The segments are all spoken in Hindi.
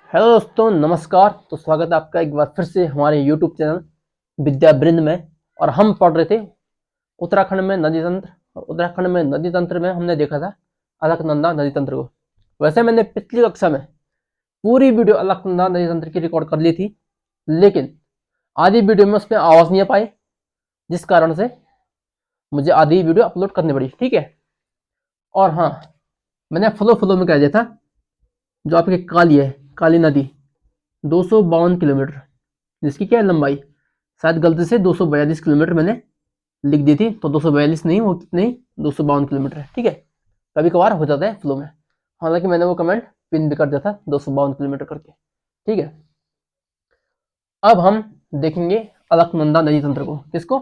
हेलो दोस्तों, नमस्कार। तो स्वागत है आपका एक बार फिर से हमारे YouTube चैनल विद्या वृंद में। और हम पढ़ रहे थे उत्तराखंड में नदी तंत्र। और उत्तराखंड में नदी तंत्र में हमने देखा था अलकनंदा नदी तंत्र को। वैसे मैंने पिछली कक्षा में पूरी वीडियो अलकनंदा नदी तंत्र की रिकॉर्ड कर ली थी, लेकिन आधी वीडियो में उसमें आवाज़ नहीं आ पाई, जिस कारण से मुझे आधी वीडियो अपलोड करनी पड़ी। ठीक है। और हाँ, मैंने फ्लो में कह दिया था जो आपकी काली है, काली नदी 252 किलोमीटर, जिसकी क्या है लंबाई, शायद गलती से 242 किलोमीटर मैंने लिख दी थी। तो 242 नहीं, वो कितनी 252 किलोमीटर है। ठीक है। कभी कभार हो जाता है फ्लो में, हालांकि मैंने वो कमेंट पिन भी कर दिया था 252 किलोमीटर करके। ठीक है। अब हम देखेंगे अलकनंदा नदी तंत्र को। किसको?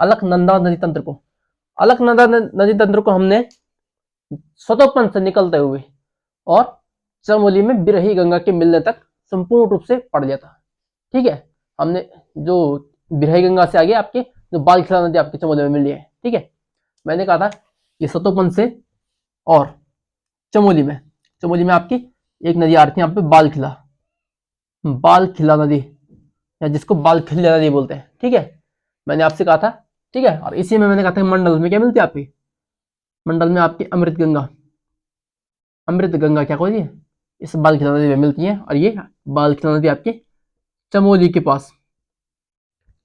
अलकनंदा नदी तंत्र को। अलकनंदा नदी तंत्र को हमने स्वतोपन से निकलते हुए और चमोली में बिरही गंगा के मिलने तक संपूर्ण रूप से पढ़ लिया था। ठीक है। हमने जो बिरही गंगा से आगे आपके जो बालखिला नदी आपके चमोली में मिल रही है। ठीक है। मैंने कहा था ये सतोपन से और चमोली में आपकी एक नदी आ रही थी यहाँ पे, बालखिला नदी, या जिसको बालखिला नदी बोलते हैं। ठीक है। मैंने आपसे कहा था। ठीक है। और इसी में मैंने कहा था मंडल में क्या मिलती है आपकी, मंडल में आपकी अमृत गंगा क्या होती है, इस बालखिला नदी में मिलती है। और ये बालखिला नदी आपके चमोली के पास,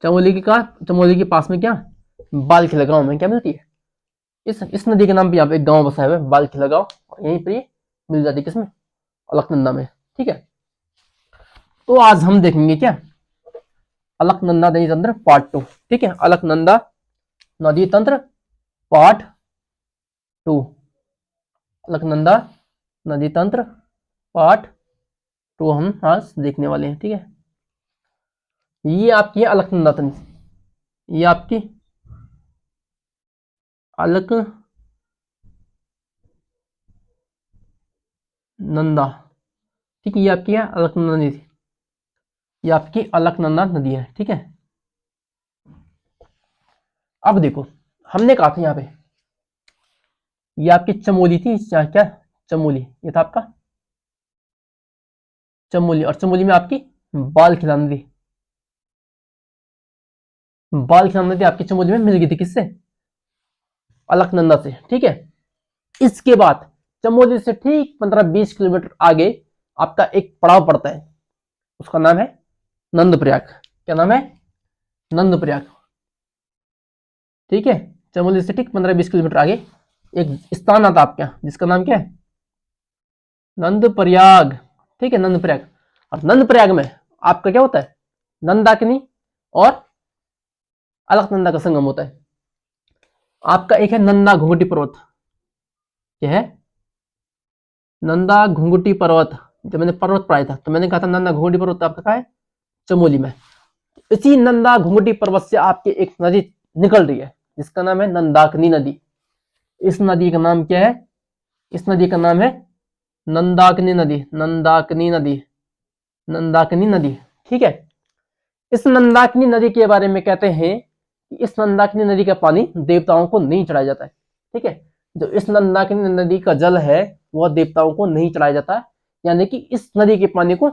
चमोली के पास में क्या, बालखिला गांव में क्या मिलती है, इस नदी के नाम पे यहाँ पे एक गांव बसा हुआ है बालखिला गांव, और यहीं पर ये मिल जाती है किसमें, अलकनंदा में। ठीक है। तो आज हम देखेंगे क्या, अलकनंदा नदी तंत्र पार्ट 2। ठीक है। अलकनंदा नदी तंत्र पार्ट 2, अलकनंदा नदी तंत्र पार्ट 2 हम आज देखने वाले हैं। ठीक है। ये आपकी है अलकनंदा तंत्र, ये आपकी अलकनंदा। ठीक है। ये आपकी है अलकनंदा नदी, ये आपकी अलकनंदा नदी है। ठीक है। अब देखो, हमने कहा था यहाँ पे ये आपकी चमोली थी, क्या चमोली, ये था आपका चमोली। और चमोली में आपकी बालखिला नदी, आपकी चमोली में मिल गई थी किससे, अलकनंदा से। ठीक है। इसके बाद चमोली से ठीक 15-20 किलोमीटर आगे आपका एक पड़ाव पड़ता है, उसका नाम है नंदप्रयाग। क्या नाम है? नंदप्रयाग। ठीक है। चमोली से ठीक 15-20 किलोमीटर आगे एक स्थान आता आपका, जिसका नाम क्या है, नंदप्रयाग। ठीक है, नंदप्रयाग। और नंदप्रयाग में आपका क्या होता है, नंदाकिनी और अलकनंदा का संगम होता है। आपका एक है नंदा घुंघटी पर्वत, क्या है, नंदा घुंघटी पर्वत। जब मैंने पर्वत पढ़ाया था तो मैंने कहा था नंदा घुंघटी पर्वत आपका कहाँ है, चमोली में। इसी नंदा घुंघटी पर्वत से आपकी एक नदी निकल रही है, जिसका नाम है नंदाकिनी नदी। इस नदी का नाम क्या है, इस नदी का नाम है नंदाकिनी नदी, नंदाकिनी नदी। ठीक है। इस नंदाकिनी नदी के बारे में कहते हैं कि इस नंदाकिनी नदी का पानी देवताओं को नहीं चढ़ाया जाता है। ठीक है। जो इस नंदाकिनी नदी का जल है वह देवताओं को नहीं चढ़ाया जाता, यानी कि इस नदी के पानी को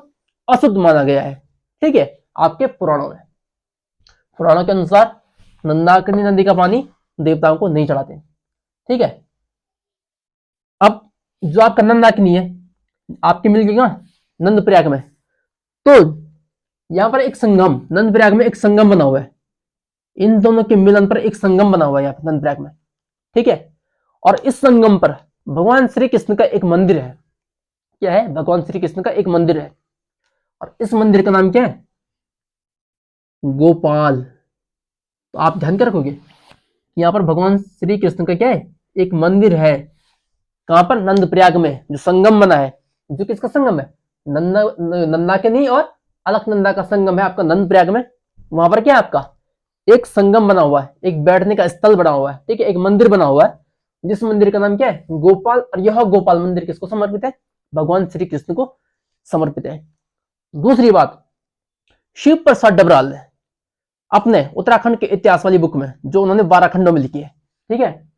अशुद्ध माना गया है। ठीक है। आपके पुराणों के अनुसार नंदाकिनी नदी का पानी देवताओं को नहीं चढ़ाते। ठीक है। अब जो आपका नंदाकिनी है आपकी मिल गई नंदप्रयाग में, तो यहां पर एक संगम, नंदप्रयाग में एक संगम बना हुआ है, इन दोनों के मिलन पर एक संगम बना हुआ है यहाँ पर नंदप्रयाग में। ठीक है। और इस संगम पर भगवान श्री कृष्ण का एक मंदिर है। क्या है? भगवान श्री कृष्ण का एक मंदिर है। और इस मंदिर का नाम क्या है, गोपाल। तो आप ध्यान क्या रखोगे, यहाँ पर भगवान श्री कृष्ण का क्या है, एक मंदिर है। कहां पर? नंदप्रयाग में, जो संगम बना है। जो किसका संगम है, नंदाकिनी और अलकनंदा का संगम है आपका नंदप्रयाग में। वहां पर क्या है आपका एक संगम बना हुआ है, एक बैठने का स्थल बना हुआ है। ठीक है। एक मंदिर बना हुआ है, जिस मंदिर का नाम क्या है, गोपाल। और यह गोपाल मंदिर किसको समर्पित है, भगवान श्री कृष्ण को समर्पित है। दूसरी बात, शिव प्रसाद डबराल ने अपने उत्तराखंड के इतिहास वाली बुक में, जो उन्होंने 12 खंडों में लिखी है, ठीक है,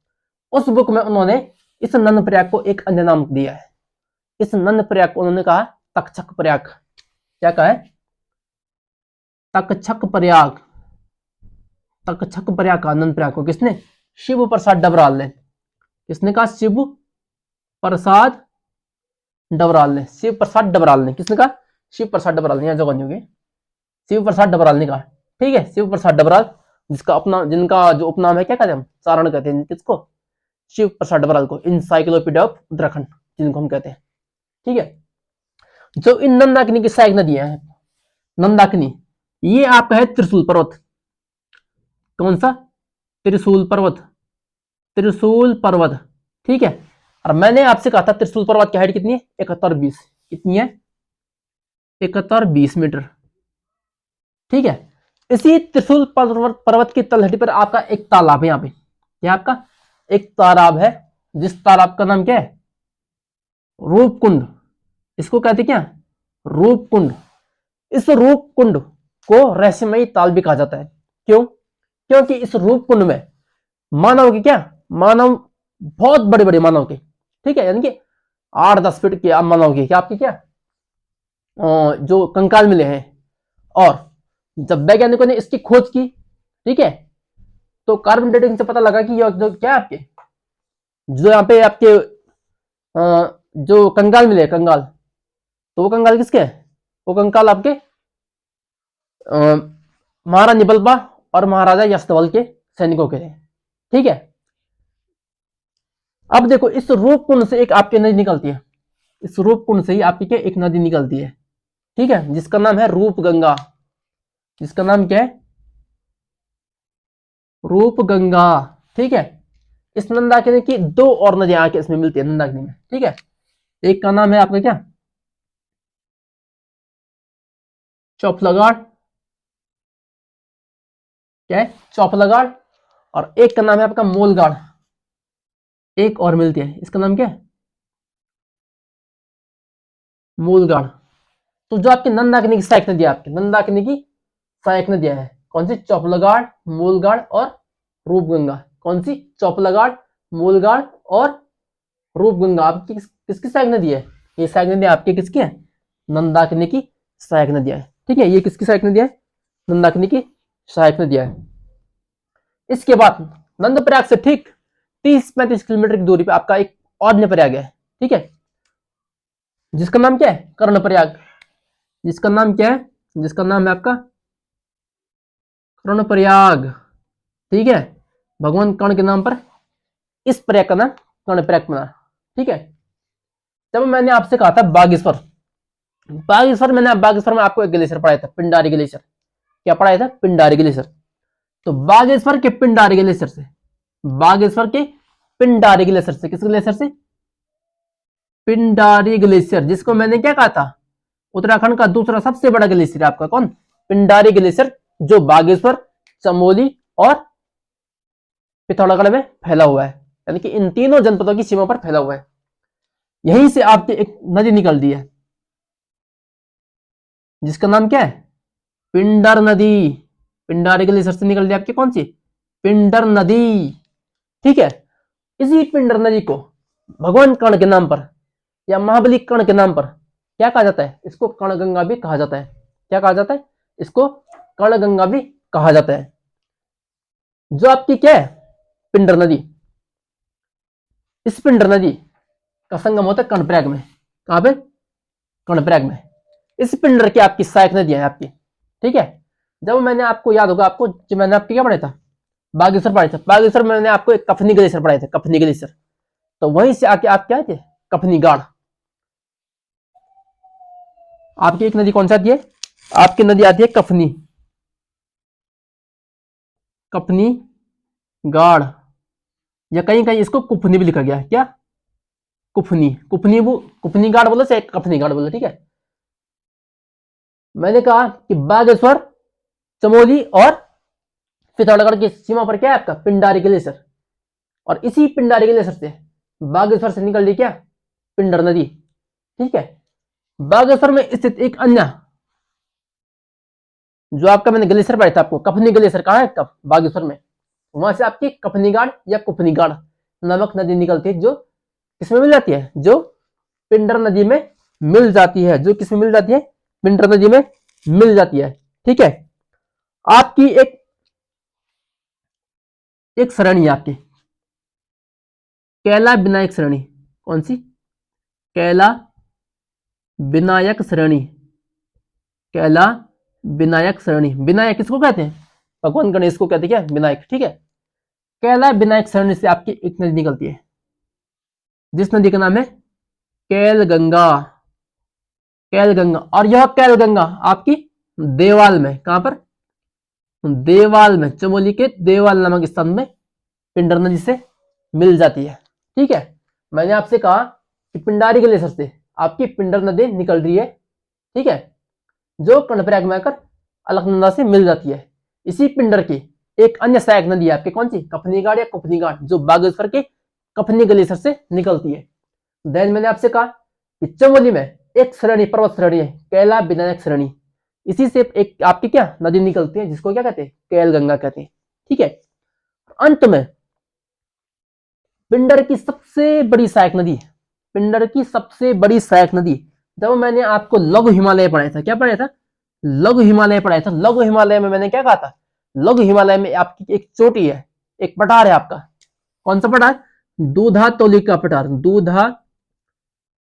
उस बुक में उन्होंने इस नंदप्रयाग को एक अन्य नाम दिया है। इस नंदप्रयाग को उन्होंने कहा तक्षक प्रयाग। क्या कहा है? तक्षक प्रयाग, तक्षक प्रयाग का आनंद प्रयाग को किसने? शिव प्रसाद डबराल ने। किसने कहा? शिव प्रसाद डबराल ने। शिव प्रसाद डबराल ने। किसने कहा? शिव प्रसाद डबराल ने। यहाँ जगह नहीं होगी, शिव प्रसाद डबराल ने कहा। ठीक है, शिव प्रसाद डबराल, जिसका अपना, जिनका जो उपनाम है क्या कहते हैं हम? सारण कहते हैं। किसको? शिव प्रसाद डबराल को, इंसाइक्लोपीडिया ऑफ उत्तराखंड जिनको हम कहते हैं। ठीक है, जो इन नंदाकिनी की सहायक नदियां हैं, नंदाकिनी, ये आपका है त्रिशूल पर्वत। कौन सा? त्रिशूल पर्वत, त्रिशूल पर्वत। ठीक है, और मैंने आपसे कहा था त्रिशूल पर्वत की हाइट कितनी है? 71-20। कितनी है? 71-20 मीटर। ठीक है, इसी त्रिशूल पर्वत की तलहटी पर आपका एक तालाब है। यहाँ पे क्या आपका एक तालाब है, जिस तालाब का नाम क्या है? रूपकुंड। इसको कहते क्या? रूपकुंड। इस रूपकुंड को रहस्यमयी ताल भी कहा जाता है। क्यों? क्योंकि इस रूपकुंड में मानव के क्या, मानव बहुत बड़े बड़े मानव के, ठीक है, यानी कि 8-10 फीट के मानव के क्या, आपके क्या जो कंकाल मिले हैं। और जब वैज्ञानिकों ने इसकी खोज की, ठीक है, तो कार्बन डेटिंग से पता लगा कि ये जो क्या आपके, जो यहाँ पे आपके जो कंकाल मिले, कंकाल, तो वो कंकाल किसके हैं? वो कंकाल आपके महाराणा निबलबा और महाराजा यशधवल के सैनिकों के थे। ठीक है, अब देखो, इस रूपकुंड से एक आपकी नदी निकलती है। इस रूपकुंड से ही आपकी क्या एक नदी निकलती है, ठीक है, जिसका नाम है रूपगंगा। जिसका नाम क्या है? रूपगंगा। ठीक है, इस नंदाकिनी की 2 और नदियां आके इसमें मिलती है, नंदाकिनी में। ठीक है, एक का नाम है आपका क्या? चौफलागाड़। क्या है? चौफलागाड़। और एक का नाम है आपका मोलगाड़। एक और मिलती है, इसका नाम क्या है? मूलगाड़। तो जो आपकी नंदाकिनी की सहायक नदियां, आपकी नंदाकिनी की सहायक नदियां है कौन सी? चौफलागाड़, मूलगाड़ और रूपगंगा। कौन सी? चौफलागाड़, मूलगाड़ और रूपगंगा आपकी किसकी सहायक नदी है? ये सहायक नदी आपकी किसकी है? नंदाकिनी की सहायक नदियां है। ठीक है, ये किसकी सहायक नदियां है? नंदाकिनी की सहायक नदियां है। इसके बाद नंदप्रयाग से ठीक 30-35 किलोमीटर की दूरी पे आपका एक और प्रयाग है। ठीक है, जिसका नाम क्या है? कर्णप्रयाग। जिसका नाम क्या है? जिसका नाम है आपका कर्णप्रयाग। ठीक है, भगवान कर्ण के नाम पर इस प्रयाग का नाम कर्णप्रयाग बना। ठीक है, जब मैंने आपसे कहा था बागेश्वर, बागेश्वर मैंने बागेश्वर में आपको एक ग्लेशियर पढ़ाया था, पिंडारी ग्लेशियर। क्या पढ़ाया था? पिंडारी ग्लेशियर। तो बागेश्वर के पिंडारी ग्लेशियर से, बागेश्वर के पिंडारी ग्लेशियर से, किस ग्लेशियर से? पिंडारी ग्लेशियर, जिसको मैंने क्या कहा था? उत्तराखंड का दूसरा सबसे बड़ा ग्लेशियर आपका कौन? पिंडारी ग्लेशियर, जो बागेश्वर, चमोली और पिथौरागढ़ में फैला हुआ है, यानी कि इन तीनों जनपदों की सीमा पर फैला हुआ है। यहीं से आपकी एक नदी निकलती है, जिसका नाम क्या है? पिंडर नदी। पिंडारी ग्लेशियर से निकलती है आपकी कौन सी? पिंडर नदी। ठीक है, इसी पिंडर नदी को भगवान कर्ण के नाम पर या महाबली कर्ण के नाम पर क्या कहा जाता है? इसको कर्णगंगा भी कहा जाता है। क्या कहा जाता है? इसको कर्णगंगा भी कहा जाता है। जो आपकी क्या है? पिंडर नदी, इस पिंडर नदी का संगम होता है कर्णप्रयाग में। कहां पे? कर्णप्रयाग में। इस पिंडर की आपकी सहायक नदियां है आपकी। ठीक है, जब मैंने आपको याद होगा, आपको जो मैंने आपकी क्या पढ़ाया था? बागेश्वर पढ़ाया था। बागेश्वर में मैंने आपको एक कफनी ग्लेशियर पढ़ाया था, कफनी ग्लेशियर। तो वहीं से आके आप क्या थे? कफनी गाड़। आपकी एक नदी कौन सी आती है? आपकी नदी आती है कफनी, कफनी गाड़, या कहीं कहीं इसको कुफनी भी लिखा गया है। क्या? कुफनी, कुफनी, वो कुफनी गाड़ बोलो चाहे कफनी गाड़ बोलो। ठीक है, मैंने कहा कि बागेश्वर, चमोली और पिथौरागढ़ की सीमा पर क्या है आपका? पिंडारी ग्लेशियर। और इसी पिंडारी ग्लेशियर से बागेश्वर से निकल रही क्या? पिंडर नदी। ठीक है, बागेश्वर में स्थित एक अन्य, जो आपका मैंने ग्लेशियर पढ़ाया था आपको, कफनी ग्लेशियर, कहाँ है? कब? बागेश्वर में। वहां से आपकी कफनीगाड़ या कुफनीगाड़ नामक नदी निकलती है, जो किसमें मिल जाती है? जो पिंडर नदी में मिल जाती है। जो किसमें मिल जाती है? पिंडर नदी में मिल जाती है। ठीक है, आपकी एक श्रेणी है आपकी कैला विनायक श्रेणी। कौन सी? कैला विनायक श्रेणी। कैला विनायक श्रेणी। विनायक किसको कहते हैं? भगवान गणेश को कहते हैं क्या? विनायक। ठीक है, कैला विनायक श्रेणी से आपकी एक नदी निकलती है, जिस नदी का नाम है कैल गंगा। कैल गंगा। और यह कैल गंगा आपकी देवाल में, कहां पर? देवाल में, चमोली के देवाल नामक स्थान में पिंडर नदी से मिल जाती है। ठीक है, मैंने आपसे कहा कि पिंडारी ग्लेशियर से आपकी पिंडर नदी निकल रही है। ठीक है, जो कर्णप्रयाग में आकर अलकनंदा से मिल जाती है। इसी पिंडर की एक अन्य सहायक नदी है आपकी, कौन सी? कफनी घाट या कुफनी घाट, जो बागेश्वर के कफनी ग्लेशियर से निकलती है। देन मैंने आपसे कहा कि चमोली में एक श्रेणी, पर्वत श्रेणी है कैला विनायक श्रेणी। इसी से एक आपकी क्या नदी निकलती है, जिसको क्या कहते हैं? कैल गंगा कहते हैं। ठीक है, अंत में पिंडर की सबसे बड़ी सहायक नदी, पिंडर की सबसे बड़ी सहायक नदी, जब मैंने आपको लघु हिमालय पढ़ाया था, क्या पढ़ाया था? लघु हिमालय पढ़ाया था। लघु हिमालय में मैंने क्या कहा था? लघु हिमालय में आपकी एक चोटी है, एक पठार है आपका। कौन सा पठार? दूधा तोली का पठार। दूधा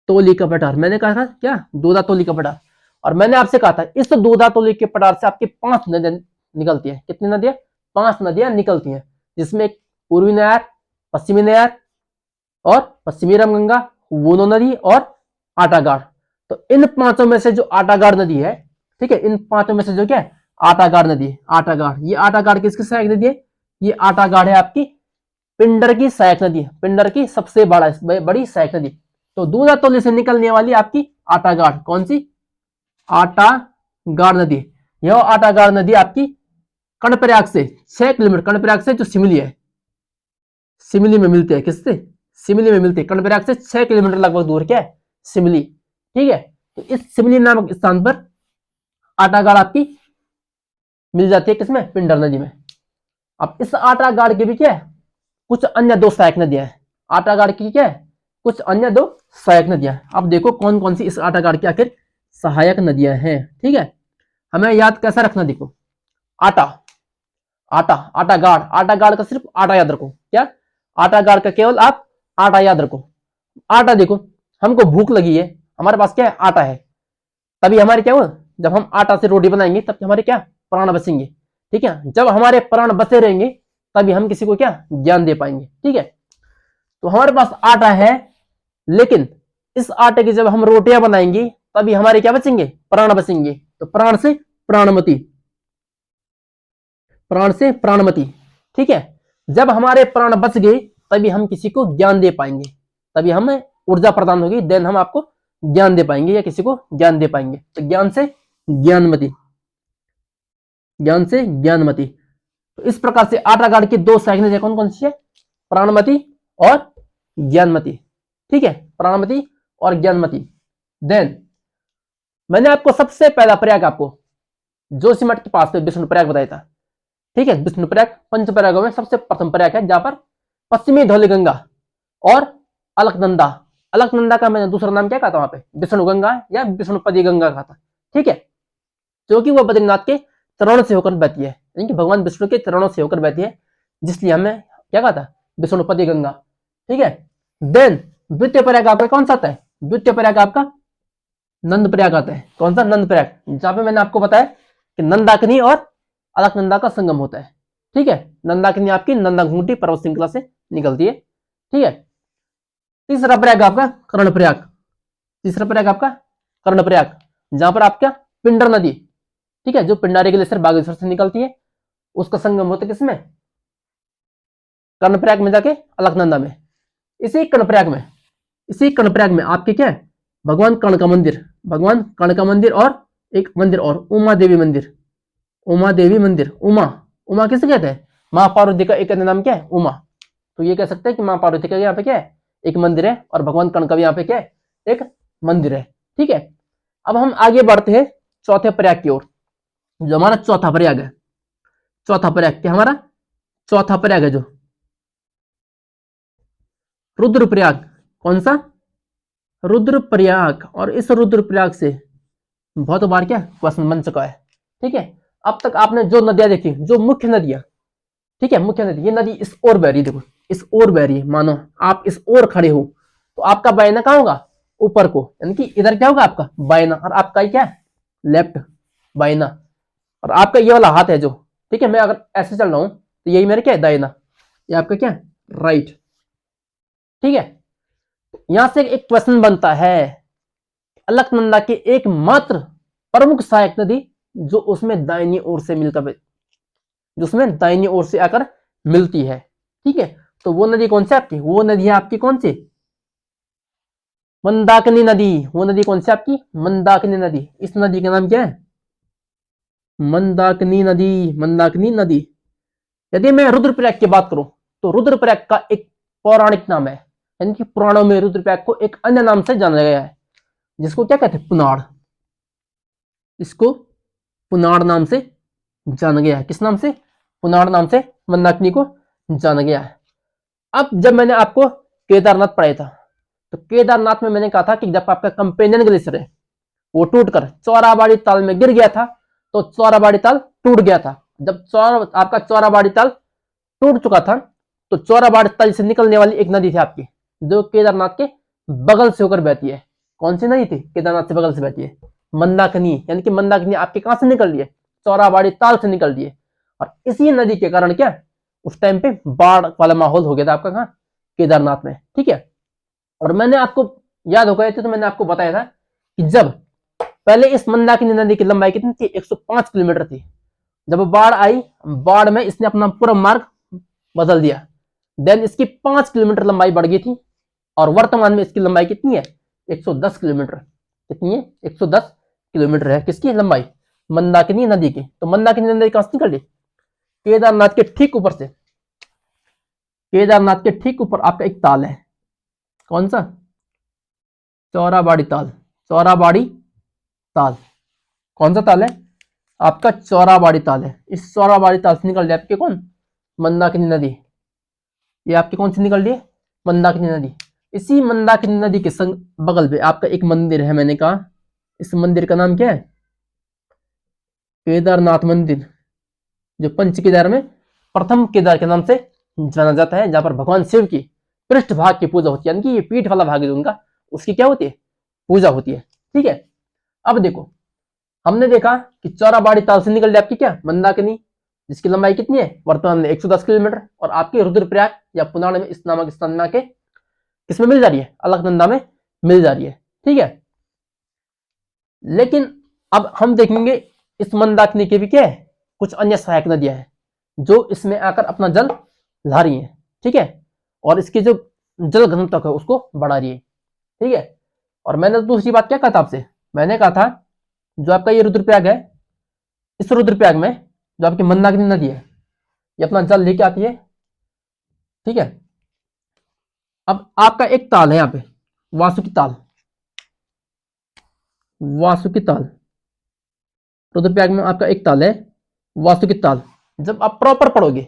तोली का पठार। मैंने कहा था क्या? दूधा तोली का पठार। और मैंने आपसे कहा था इस दूधा तोली के पठार से आपकी 5 नदियां निकलती है। कितनी नदियां? 5 नदियां निकलती हैं, जिसमें एक पूर्वी नयार, पश्चिमी नयार और पश्चिमी रामगंगा, वूनो नदी और आटागाड़। तो इन पांचों में से जो आटागाड़ नदी है, ठीक है, इन पांचों में से जो क्या है? आटागाड़ नदी है। आटागाड़, ये आटागाड़ किसकी सहायक नदी है? ये आटागाड़ है आपकी पिंडर की सहायक नदी है, पिंडर की सबसे बड़ी सहायक नदी। तो दूधा तोली से निकलने वाली आपकी आटागाड़, कौन सी? आटागाड़ नदी। यह आटागाड़ नदी आपकी कर्णप्रयाग से 6 किलोमीटर, कर्णप्रयाग से जो सिमली है, सिमली में मिलते हैं। किससे? सिमली में मिलते हैं। कर्णप्रयाग से 6 किलोमीटर लगभग दूर क्या है? सिमली। ठीक है, तो इस सिमली नामक स्थान पर आटागाड़ आपकी मिल जाती है। किसमें? पिंडर नदी में। अब इस आटागाड़ के भी क्या है? कुछ अन्य 2 सहायक नदियां हैं। आटागाड़ की क्या है? कुछ अन्य 2 सहायक नदियां। अब देखो कौन कौन सी इस आटागाड़ की आखिर सहायक नदियां हैं। ठीक है, हमें याद कैसा रखना? देखो, आटा, आटा, आटागाड़, आटागाड़ का सिर्फ आटा याद रखो। क्या? आटागाड़ का केवल आप आटा याद रखो। आटा देखो, हमको भूख लगी है, हमारे पास क्या है? आटा है। तभी हमारे क्या हुआ? जब हम आटा से रोटी बनाएंगे तब हमारे क्या? प्राण बचेंगे। ठीक है, जब हमारे प्राण बचे रहेंगे तभी हम किसी को क्या? ज्ञान दे पाएंगे। ठीक है, तो हमारे पास आटा है, लेकिन इस आटे की जब हम रोटियां बनाएंगे तभी हमारे क्या बचेंगे? प्राण बचेंगे। तो प्राण से प्राणमति, प्राण से प्राणमति। ठीक है, जब हमारे प्राण बच गए तभी हम किसी को ज्ञान दे पाएंगे, तभी हमें ऊर्जा प्रदान होगी, देन हम आपको ज्ञान दे पाएंगे या किसी को ज्ञान दे पाएंगे। तो ज्ञान से ज्ञानमति, ज्ञान से ज्ञानमति। तो इस प्रकार से आटागाड़ की 2 सहायक नदियां कौन कौन सी है? प्राणमति और ज्ञानमति। ठीक है, प्राणमति और ज्ञानमति। देन मैंने आपको सबसे पहला प्रयाग आपको जोशीमठ के पास में विष्णुप्रयाग बताया था। ठीक है, विष्णुप्रयाग पंचप्रयागों में सबसे प्रथम प्रयाग है, जहां पर पश्चिमी धौलीगंगा और अलकनंदा, अलकनंदा का मैंने दूसरा नाम क्या कहा था? वहां पे विष्णु गंगा या विष्णुपदी गंगा कहा था। ठीक है, जो कि वह बद्रीनाथ के चरणों से होकर बहती है, यानी कि भगवान विष्णु के चरणों से होकर बहती है, जिसलिए हमने क्या कहा था? विष्णुपदी गंगा। ठीक है, देन द्वितीय प्रयाग आपका कौन सा आता है? द्वितीय प्रयाग आपका नंद प्रयाग आता है। कौन सा? नंद प्रयाग, जहां पे मैंने आपको बताया कि नंदाकिनी और अलकनंदा का संगम होता है। ठीक है, नंदाकिनी आपकी नंदा घूंटी पर्वत श्रृंखला से निकलती है। ठीक है, तीसरा प्रयाग आपका कर्णप्रयाग। तीसरा प्रयाग आपका कर्णप्रयाग, जहां पर आपका पिंडर नदी, ठीक है, जो पिंडारी ग्लेशियर बागेश्वर से निकलती है, उसका संगम होता है किसमें? कर्णप्रयाग में जाके अलकनंदा में। इसी कर्णप्रयाग में, इसी कर्णप्रयाग में आपके क्या है? भगवान कर्ण का मंदिर, भगवान कर्ण का मंदिर और एक मंदिर और उमा देवी मंदिर, उमा देवी मंदिर। उमा, उमा किसे कहते हैं? मां पार्वती का एक अन्य नाम क्या है? उमा। तो ये कह सकते हैं कि मां पार्वती का यहाँ पे क्या है? एक मंदिर है, और भगवान कर्ण का भी यहाँ पे क्या है? एक मंदिर है। ठीक है, अब हम आगे बढ़ते हैं चौथे प्रयाग की ओर, जो हमारा चौथा प्रयाग है। चौथा प्रयाग क्या? हमारा चौथा प्रयाग है जो रुद्रप्रयाग। कौन सा? रुद्रप्रयाग। और इस रुद्रप्रयाग से बहुत बार क्या क्वेश्चन बन चुका है। ठीक है, अब तक आपने जो नदियां देखी, जो मुख्य नदियां, ठीक है, मुख्य नदी, ये नदी इस ओर बह रही है, देखो इस ओर बह रही है, मानो आप इस ओर खड़े हो तो आपका बायना कहाँ होगा, ऊपर को, यानी कि इधर क्या होगा आपका बायना, और आपका ही क्या लेफ्ट बायना, और आपका ये वाला हाथ है जो, ठीक है, मैं अगर ऐसे चल रहा हूं तो यही मेरा क्या है दायना, ये आपका क्या राइट। ठीक है, यहां से एक क्वेश्चन बनता है, अलकनंदा की एकमात्र प्रमुख सहायक नदी जो उसमें दाहिनी ओर से मिलकर, जो उसमें दाहिनी ओर से आकर मिलती है। ठीक है, तो वो नदी कौन सी आपकी, वो नदी है आपकी कौन सी, मंदाकिनी नदी। वो नदी कौन सी आपकी, मंदाकिनी नदी। इस नदी का नाम क्या है, मंदाकिनी नदी, मंदाकिनी नदी। यदि मैं रुद्रप्रयाग की बात करूं तो रुद्रप्रयाग का एक पौराणिक नाम है, यानी कि पुराणों में रुद्रप्रयाग को एक अन्य नाम से जाना गया है, जिसको क्या कहते हैं पुनाड़, इसको पुनाड़ नाम से जाना गया है। किस नाम से, पुनाड़ नाम से मंदाकिनी को जाना गया है। अब जब मैंने आपको केदारनाथ पढ़ाया था, तो केदारनाथ में मैंने कहा था कि जब आपका कंपेनियन ग्लेशियर है वो टूटकर चौराबाड़ी ताल में गिर गया था, तो चौराबाड़ी ताल टूट गया था। जब आपका चौराबाड़ी ताल टूट चुका था, तो चौराबाड़ी ताल से निकलने वाली एक नदी थी आपकी, जो केदारनाथ के बगल से होकर बहती है। कौन सी नदी थी, केदारनाथ से बगल से बहती है, मंदाकिनी, यानी कि मंदाकिनी आपके कहां से निकल रही है, चौराबाड़ी ताल से निकल रही है। और इसी नदी के कारण क्या उस टाइम पे बाढ़ वाला माहौल हो गया था आपका कहां, केदारनाथ में। ठीक है, और मैंने आपको याद हो गए थे तो मैंने आपको बताया था कि जब पहले इस मंदाकिनी नदी की लंबाई कितनी थी, 105 किलोमीटर थी। जब बाढ़ आई, बाढ़ में इसने अपना पूरा मार्ग बदल दिया, देन इसकी 5 किलोमीटर लंबाई बढ़ गई थी, और वर्तमान में इसकी लंबाई कितनी है, 110 किलोमीटर। कितनी है, 110 किलोमीटर है किसकी लंबाई, मंदाकिनी नदी की। तो मंदाकिनी नदी कहां से निकल रही, केदारनाथ के ठीक ऊपर से, केदारनाथ के ठीक ऊपर आपका एक ताल है, कौन सा, चौराबाड़ी ताल, चौराबाड़ी ताल। कौन सा ताल है, आपका चौराबाड़ी ताल है। इस चौराबाड़ी ताल से निकल रही है आपके कौन, मंदाकिनी नदी। ये आपकी कौन सी निकल रही है, मंदाकिनी नदी। इसी मंदाकिनी नदी के संग बगल में आपका एक मंदिर है, मैंने कहा इस मंदिर का नाम क्या है, केदारनाथ मंदिर, जो पंच केदार में प्रथम केदार के नाम से जाना जाता है, जहां पर भगवान शिव की पृष्ठ भाग की पूजा होती है, यानी कि ये पीठ वाला भाग है उनका, उसकी क्या होती है, पूजा होती है। ठीक है, अब देखो हमने देखा कि चौराबाड़ी ताल से निकल जाए आपकी क्या मंदाकिनी, जिसकी लंबाई कितनी है वर्तमान में 110 किलोमीटर, और आपके रुद्रप्रयाग या पुनाड़ में इस नामक स्थान में आके किसमें मिल जा रही है, अलकनंदा में मिल जा रही है। ठीक है, लेकिन अब हम देखेंगे इस मंदाकिनी के भी क्या है, कुछ अन्य सहायक नदियां हैं जो इसमें आकर अपना जल ला रही है। ठीक है, और इसकी जो जल घनत्व है उसको बढ़ा रही है। ठीक है, और मैंने दूसरी बात क्या कहा था आपसे, मैंने कहा था जो आपका ये रुद्रप्रयाग है, इस रुद्रप्रयाग में जो आपकी मंदाकिनी नदी है ये अपना जल लेके आती है। ठीक है, अब आपका एक ताल है यहाँ पे, वासुकी ताल, वासुकी ताल, रुद्रप्रयाग में आपका एक ताल है वासुकी ताल। जब आप प्रॉपर पढ़ोगे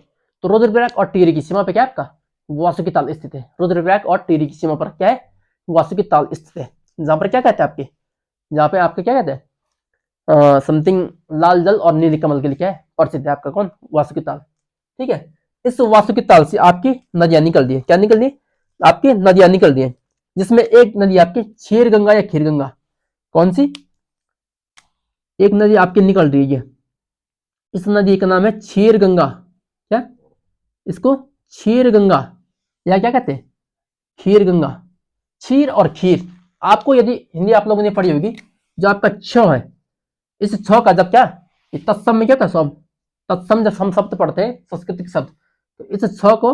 तो रुद्रप्रयाग और टिहरी की सीमा पे क्या है आपका वासुकी ताल स्थित है। रुद्रप्रयाग और टिहरी की सीमा पर क्या है, वासुकी ताल स्थित है, जहां पर क्या कहते हैं आपके, जहां पे आपके क्या कहते हैं समथिंग लाल जल और नीली कमल के लिए क्या है प्रसिद्ध है आपका कौन, वासुकी ताल। ठीक है, इस वासुकी ताल से आपकी नदियां निकल दी है, क्या निकल दी, आपकी नदियां निकल दी है, जिसमें एक नदी आपकी क्षीर गंगा या खीर गंगा, कौन सी, एक नदी आपकी निकल रही है, इस नदी का नाम है क्षीर गंगा। क्या, इसको क्षीर गंगा या क्या कहते हैं खीर गंगा। क्षीर और खीर, आपको यदि हिंदी आप लोगों ने पढ़ी होगी, जो आपका छ है, इस छ का जब क्या तत्सम में क्या था शब्द, तत्सम जब हम शब्द पढ़ते हैं संस्कृत के शब्द, तो इस छ को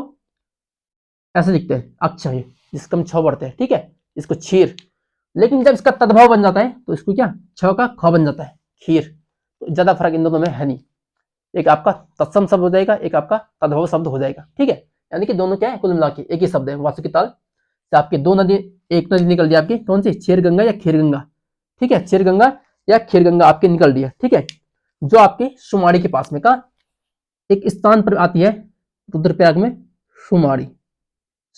ऐसे लिखते हैं अक्षय, जिसका हम छ पढ़ते हैं। ठीक है, इसको क्षीर, लेकिन जब इसका तद्भव बन जाता है तो इसको क्या छ का ख बन जाता है खीर। तो ज्यादा फर्क इन दोनों में है नहीं, एक आपका तत्सम शब्द हो जाएगा, एक आपका तद्भव शब्द हो जाएगा। ठीक है, यानी कि दोनों क्या है कुल मिला के एक ही शब्द है। वासुकी ताल से आपकी दो नदी, एक नदी निकल रही है आपकी कौन सी, क्षीर गंगा या खीर गंगा। ठीक है, क्षीर गंगा या खीर गंगा आपकी निकल रही है। ठीक है, जो आपके सुमाड़ी के पास में का एक स्थान पर आती है, रुद्रप्रयाग में सुमाड़ी,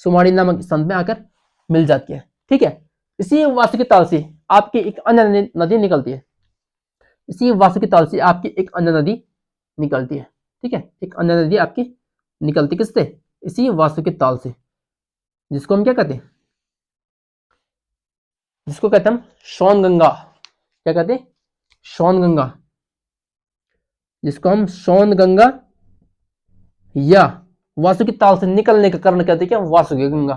सुमाड़ी नामक स्थान में आकर मिल जाती है। ठीक है, इसी वासुकी ताल से आपकी एक अन्य नदी निकलती है, इसी वासुकी ताल से आपकी एक अन्य नदी निकलती है। ठीक है, एक अन्य नदी आपकी निकलती किससे? इसी वासुकी ताल से, जिसको हम क्या कहते हैं? जिसको कहते हैं हम सोन गंगा। क्या कहते हैं? सोन गंगा, जिसको हम सोन गंगा या वासुकी ताल से निकलने का कारण कहते हैं क्या? वासुकी गंगा।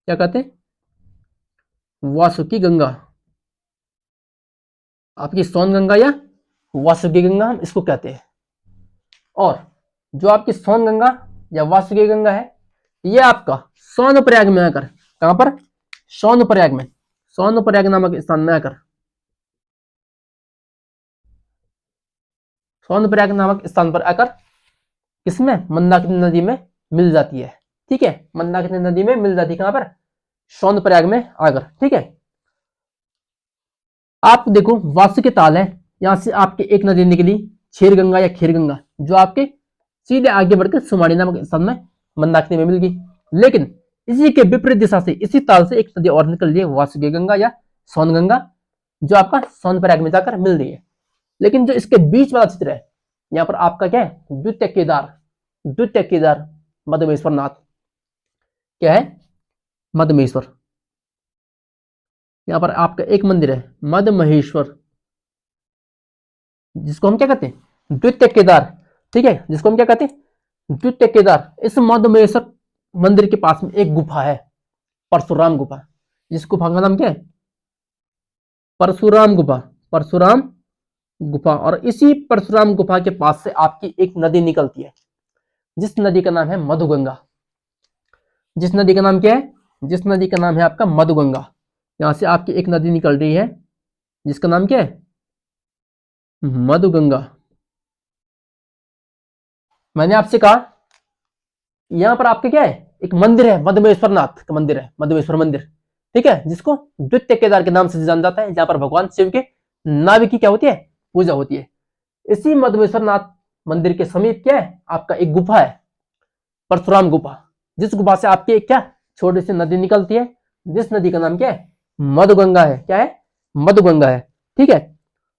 क्या कहते हैं? वासुकी गंगा। आपकी सोन गंगा या वासुकी गंगा हम इसको कहते हैं। और जो आपकी सोन गंगा या वासुकी गंगा है, ये आपका सोनप्रयाग में आकर, कहां पर? सोनप्रयाग में, सोनप्रयाग नामक स्थान में आकर, सोनप्रयाग नामक स्थान पर आकर किसमें? मंदाकिनी नदी में मिल जाती है। ठीक है, मंदाकिनी नदी में मिल जाती है। कहां पर? सोनप्रयाग में आकर। ठीक है, आप देखो वासुकी ताल है, यहां से आपकी एक नदी निकली क्षीर गंगा या खीर गंगा, जो आपके सीधे आगे बढ़कर सुमाड़ी नामक स्थान में मंदाकिनी में मिल गई। लेकिन इसी के विपरीत दिशा से, इसी ताल से एक नदी और निकल रही है, वासुकी गंगा या सोन गंगा, जो आपका सोनप्रयाग में जाकर मिल रही है। लेकिन जो इसके बीच वाला चित्र है, यहाँ पर आपका क्या है? द्वितीय केदार, द्वितीय केदार मधुमेश्वर नाथ। क्या है? मधुमेश्वर। यहाँ पर आपका एक मंदिर है मधुमहेश्वर, जिसको हम क्या कहते हैं? द्वितीय केदार। ठीक है, जिसको हम क्या कहते हैं? द्वितीय केदार। इस मधुमहेश्वर मंदिर के पास में एक गुफा है, परशुराम गुफा। जिस गुफा का नाम क्या है? परशुराम गुफा, परशुराम गुफा। और इसी परशुराम गुफा के पास से आपकी एक नदी निकलती है, जिस नदी का नाम है मधुगंगा। जिस नदी का नाम क्या है? जिस नदी का नाम है आपका मधुगंगा। यहां से आपकी एक नदी निकल रही है, जिसका नाम क्या है? मधुगंगा। मैंने आपसे कहा यहां पर आपके क्या है? एक मंदिर है, मधुमेश्वर नाथ का मंदिर है, मधुमेश्वर मंदिर। ठीक है, जिसको द्वितीय केदार के नाम से जाना जाता है, जहां पर भगवान शिव के नाभि की क्या होती है? पूजा होती है। इसी मधुमेश्वर नाथ मंदिर के समीप क्या है? आपका एक गुफा है, परशुराम गुफा। जिस गुफा से आपकी एक क्या? छोटी सी नदी निकलती है, जिस नदी का नाम क्या है? मधुगंगा है। क्या है? मधुगंगा है। ठीक है,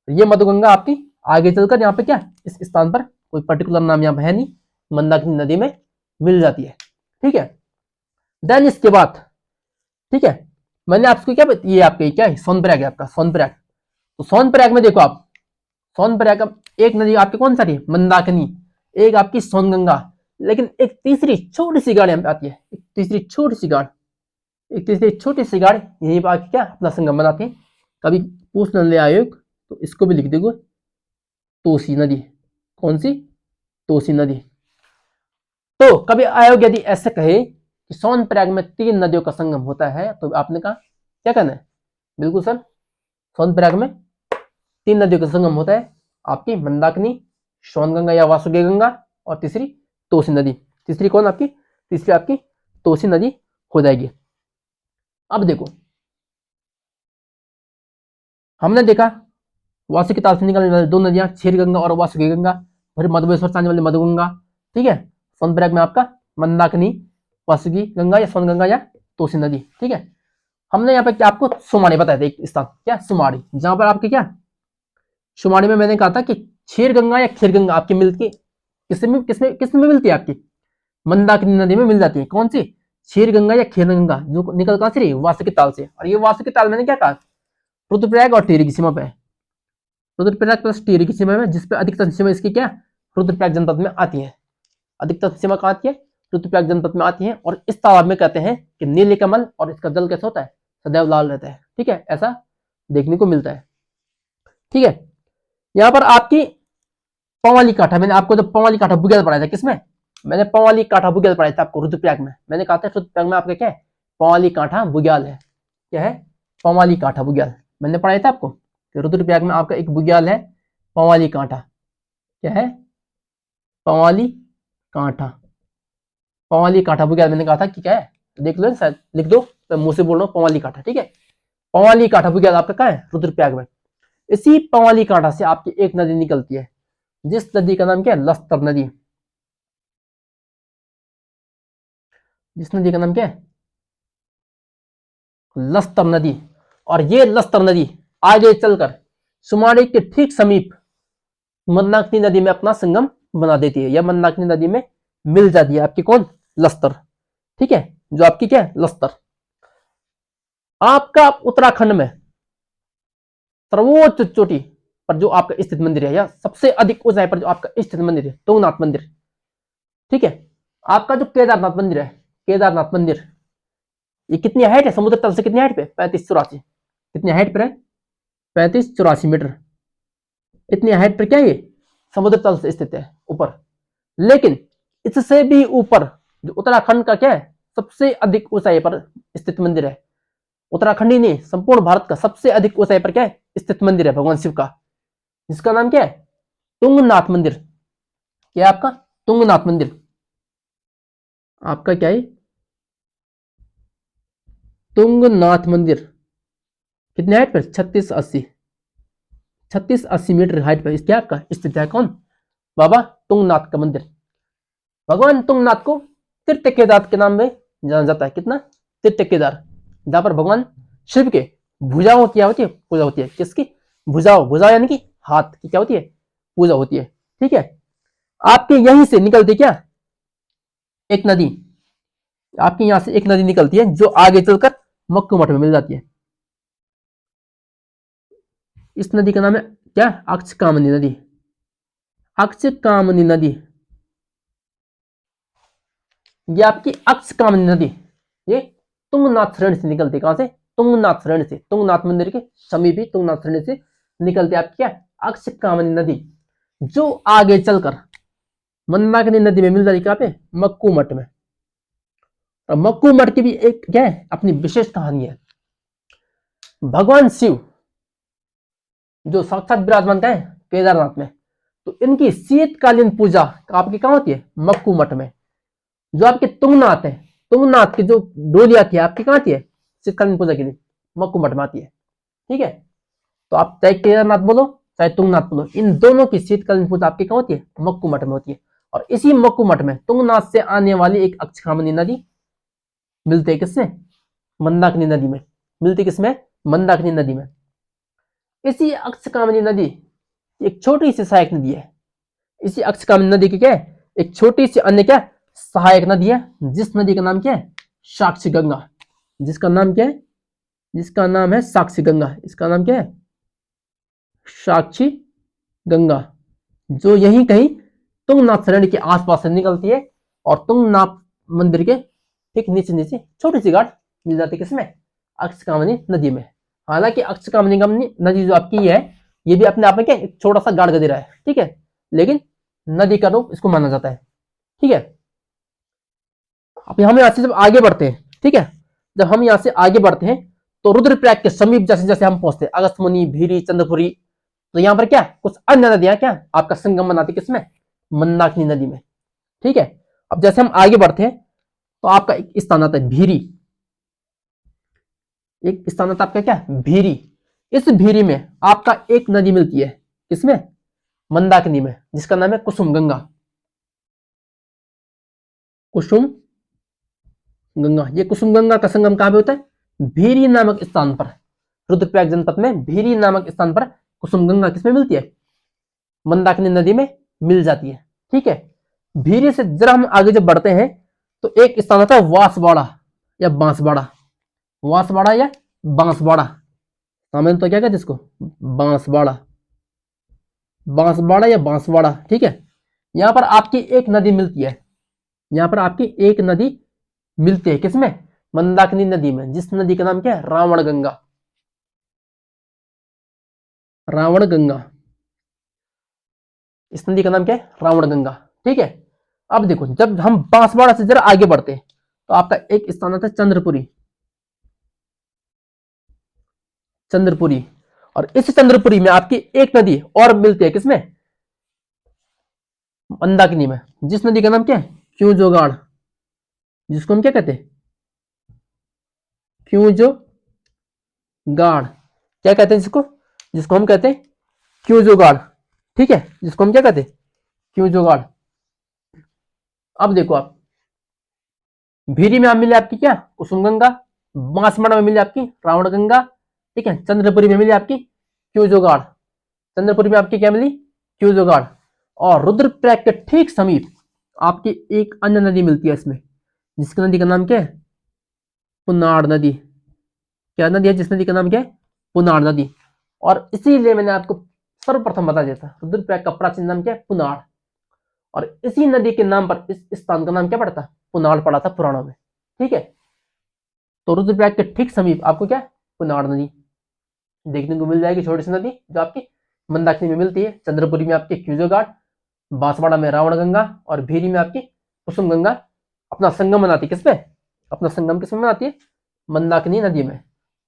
ये मधुगंगा आपकी आगे चलकर यहाँ पे क्या, इस स्थान पर कोई पर्टिकुलर नाम यहाँ पे है नहीं, मंदाकिनी नदी में मिल जाती है। ठीक है, देन इसके बाद, ठीक है, मैंने आपको क्या, ये आपके क्या है? सोनप्रयाग है आपका, सोनप्रयाग। तो सोनप्रयाग में देखो आप, सोनप्रयाग का एक नदी आपकी कौन सा रही? मंदाकिनी। एक आपकी सोनगंगा। लेकिन एक तीसरी छोटी सी गाड़ यहाँ पे आती है, एक तीसरी छोटी सी गाड़, एक तीसरी छोटी सी गाड़ यहीं पर आके क्या अपना संगम बनाती है। कभी पूछ न ले आयोग तो इसको भी लिख देगो, तोसी नदी। कौन सी? तोसी नदी। तो कभी आयोग यदि ऐसे कहे कि सोनप्रयाग में 3 नदियों का संगम होता है, तो आपने कहा क्या कहना है? बिल्कुल सर, सोनप्रयाग में 3 नदियों का संगम होता है, आपकी मंदाकिनी, सोनगंगा या वासुकी गंगा, और तीसरी तोसी नदी। तीसरी कौन आपकी? तीसरी आपकी तोसी नदी हो जाएगी। अब देखो, हमने देखा वासुकी ताल से निकलने वाली 2 नदियां, क्षीर गंगा और वासुकी गंगा, फिर मधुमेश्वर से आने वाली मधुगंगा। ठीक है, सोनप्रयाग में आपका मंदाकिनी, वासुकी गंगा या सोनगंगा या तोसी नदी। ठीक है, हमने यहाँ पे क्या आपको सुमाड़ी बताया था, एक स्थान क्या? सुमाड़ी, जहां पर आपके क्या, सुमाड़ी में मैंने कहा था कि क्षीर गंगा या खीर गंगा आपकी मिलती, किसमें किसमें किसमें मिलती है? आपकी मंदाकिनी नदी में मिल जाती है। कौन सी? क्षीर गंगा या खीर गंगा, जो निकल कहां से रही? वासुकी ताल से। और ये वासुकी ताल मैंने क्या कहा? रुद्रप्रयाग और टिहरी की सीमा पे है। रुद्रप्रयाग प्लस टिहरी की सीमा में, जिसपे अधिकतर सीमा इसकी क्या, रुद्रप्रयाग जनपद में आती है। अधिकतर सीमा कहाँ आती है? रुद्रप्रयाग जनपद में आती है। और इस तालाब में कहते हैं कि नीले कमल, और इसका जल कैसा होता है? सदैव लाल रहता है। ठीक है, ऐसा देखने को मिलता है। ठीक है, यहाँ पर आपकी पवाली काठा, मैंने आपको जब पवाली काठा बुग्याल पढ़ाया था, किसमें? मैंने पवाली काठा बुग्याल पढ़ाया था आपको रुद्रप्रयाग में। मैंने कहा था रुद्रप्रयाग में आपका क्या है? पवाली काठा बुग्याल है। क्या है? पवाली काठा बुग्याल मैंने पढ़ाया था आपको। रुद्रप्रयाग में आपका एक बुग्याल है, पवाली कांठा। क्या है? पवाली कांठा। पवाली कांठा बुग्याल मैंने कहा था कि क्या है, देख लो शायद, लिख दो, मैं मुंह से बोल रहा हूँ पवाली कांठा। ठीक है, पवाली कांठा बुग्याल आपका कहाँ है? रुद्रप्रयाग में। इसी पवाली कांठा से आपकी एक नदी निकलती है, जिस नदी का नाम क्या है? लस्तर नदी। जिस नदी का नाम क्या है? लस्तर नदी। और ये लस्तर नदी आगे चलकर सुमाड़ी के ठीक समीप मंदाकिनी नदी में अपना संगम बना देती है, या मंदाकिनी नदी में मिल जाती है आपकी कौन, लस्तर। ठीक है, जो आपकी क्या है, लस्तर। आपका उत्तराखंड में सर्वोच्च चोटी पर जो आपका स्थित मंदिर है, या सबसे अधिक ऊंचाई पर जो आपका स्थित मंदिर है, तुंगनाथ मंदिर। ठीक है, आपका जो केदारनाथ मंदिर है, केदारनाथ मंदिर, ये कितनी हाइट है समुद्र तल से, कितनी हाइट पे, 35-84। कितनी हाइट पर है, 35-84 मीटर। इतनी हाइट पर क्या ये समुद्र तल से स्थित है ऊपर। लेकिन इससे भी ऊपर जो उत्तराखंड का क्या है, सबसे अधिक ऊंचाई पर स्थित मंदिर है, उत्तराखंड ही नहीं संपूर्ण भारत का सबसे अधिक ऊंचाई पर क्या है स्थित मंदिर है भगवान शिव का, जिसका नाम क्या है, तुंगनाथ मंदिर। क्या है आपका, तुंगनाथ मंदिर। आपका क्या है, तुंगनाथ मंदिर। कितने हाइट पर, 3680 मीटर हाइट पर क्या आपका स्थित है कौन, बाबा तुंगनाथ का मंदिर। भगवान तुंगनाथ को तीर्थ केदार के नाम में जाना जाता है। कितना, तीर्थ केदार, जहां पर भगवान शिव के भुजाओं की क्या होती है, पूजा होती है। किसकी, भुजाओं, भुजा यानी कि हाथ की क्या होती है, पूजा होती है। ठीक है, आपके यहीं से निकलती क्या एक नदी, आपकी यहां से एक नदी निकलती है जो आगे चलकर मक्कू मठ में मिल जाती है। इस नदी का नाम है क्या, अक्षकामनी नदी। अक्षकामनी नदी, ये आपकी अक्षकामनी नदी, ये तुंगनाथ श्रेणी से निकलती है। कहां से, तुंगनाथ श्रेणी से, तुंगनाथ मंदिर के समीप ही तुंगनाथ श्रेणी से निकलती है आपकी क्या, अक्षकामनी नदी, जो आगे चलकर मंदाकिनी नदी में मिल जाती कहां पे, मक्कू मठ में। और मक्कू मठ की भी एक क्या है अपनी विशेष कहानी है। भगवान शिव जो साक्षात विराजमान का है केदारनाथ में, तो इनकी शीतकालीन पूजा आपकी कहां होती है, मक्कू मठ में। जो आपके तुंगनाथ है, तुंगनाथ की जो डोलिया थी आपकी कहां आती है शीतकालीन पूजा के लिए, मक्कू मठ में आती है। ठीक है, तो आप चाहे केदारनाथ बोलो चाहे तुंगनाथ बोलो, इन दोनों की शीतकालीन पूजा आपकी कहां होती है, मक्कू मठ में होती है। और इसी मक्कू मठ में तुंगनाथ से आने वाली एक अक्षकामनी नदी मिलती है किससे, मंदाकिनी नदी में। मिलती किसमें, मंदाकिनी नदी में। इसी अक्षकामनी नदी एक छोटी सी सहायक नदी है। इसी अक्षकामनी नदी की क्या है, एक छोटी सी अन्य क्या सहायक नदी है, जिस नदी का नाम क्या है, साक्षी गंगा। जिसका नाम क्या है, जिसका नाम है साक्षी गंगा। इसका नाम क्या है, साक्षी गंगा, जो यहीं कहीं तुंगनाथ श्रेणी के आसपास से निकलती है। और तुंगनाथ मंदिर के ठीक नीचे नीचे छोटी सी घाट मिल जाती है किसमें, अक्षकामनी नदी में। हालांकि अक्षकामनी नदी जो आपकी है, ये भी अपने आप में क्या एक छोटा सा गाड़ गदेरा है। ठीक है, लेकिन नदी का रूप इसको माना जाता है। ठीक है, अब हम यहां से जब आगे बढ़ते हैं, ठीक है, जब हम यहां से आगे बढ़ते हैं तो रुद्रप्रयाग के समीप जैसे जैसे हम पहुंचते हैं, अगस्त्यमुनि, भीरी, चंद्रपुरी, तो यहां पर क्या कुछ अन्य नदियां क्या आपका संगम बनाती किसमें, मंदाकिनी नदी में। ठीक है, अब जैसे हम आगे बढ़ते हैं तो आपका एक स्थान आता है भीरी। एक स्थान आता है आपका क्या, भीरी। इस भीरी में आपका एक नदी मिलती है किसमें, मंदाकिनी में, जिसका नाम है कुसुम गंगा। कुसुम गंगा, ये कुसुम गंगा का संगम कहां पे होता है, भीरी नामक स्थान पर। रुद्रप्रयाग जनपद में भीरी नामक स्थान पर कुसुम गंगा किसमें मिलती है, मंदाकिनी नदी में मिल जाती है। ठीक है, भीरी से जरा हम आगे जब बढ़ते हैं तो एक स्थान आता है वासवाड़ा या बांसवाड़ा। वासवाड़ा या बांसवाड़ा, सामान्य तो क्या कहते हैं इसको, बांसवाड़ा, बांसवाड़ा या बांसवाड़ा। ठीक है, यहां पर आपकी एक नदी मिलती है, यहां पर आपकी एक नदी मिलती है किसमें, मंदाकिनी नदी में, जिस नदी का नाम क्या है, रावण गंगा। रावण गंगा, इस नदी का नाम क्या है, रावण गंगा। ठीक है, अब देखो जब हम बांसवाड़ा से जरा आगे बढ़ते हैं तो आपका एक स्थान आता है चंद्रपुरी। चंद्रपुरी, और इस चंद्रपुरी में आपकी एक नदी और मिलती है किसमें, मंदाकिनी में, जिस नदी का नाम क्या है, क्यों जोगाड़, जिसको हम क्या कहते हैं, क्यों जो गाड़। क्या कहते हैं जिसको, जिसको हम कहते हैं क्यों जोगाड़। ठीक है, जिसको हम क्या कहते हैं, क्यों जोगाड़। अब देखो आप भीरी में आप मिले आपकी क्या, कुसुम गंगा, बांसवाड़ा में मिले आपकी रावण गंगा, ठीक है, चंद्रपुरी में मिले आपकी क्यों जोगाड़। चंद्रपुरी में आपकी क्या मिली, क्यूजोगाड़। और रुद्रप्रयाग के ठीक समीप आपकी एक अन्य नदी मिलती है इसमें, जिसकी नदी का नाम क्या है, पुनाड़ नदी। क्या नदी है जिस नदी का नाम क्या है, पुनाड़ नदी। और इसीलिए मैंने आपको सर्वप्रथम बता दिया था, रुद्रप्रयाग का प्राचीन नाम क्या है, पुनाड़। और इसी नदी के नाम पर इस स्थान का नाम क्या पड़ा था, पुनाड़ पड़ा था पुराणों में। ठीक है, तो रुद्रप्रयाग के ठीक समीप आपको क्या, पुनाड़ नदी देखने को मिल जाएगी, छोटी सी नदी जो आपकी मंदाकिनी में मिलती है। चंद्रपुरी में आपकी क्यूजो घाट, बांसवाड़ा में रावण गंगा, और भीरी में आपकी कुसुम गंगा अपना संगम बनाती है। किस पे, अपना संगम किसमें बनाती है, मंदाकिनी नदी में।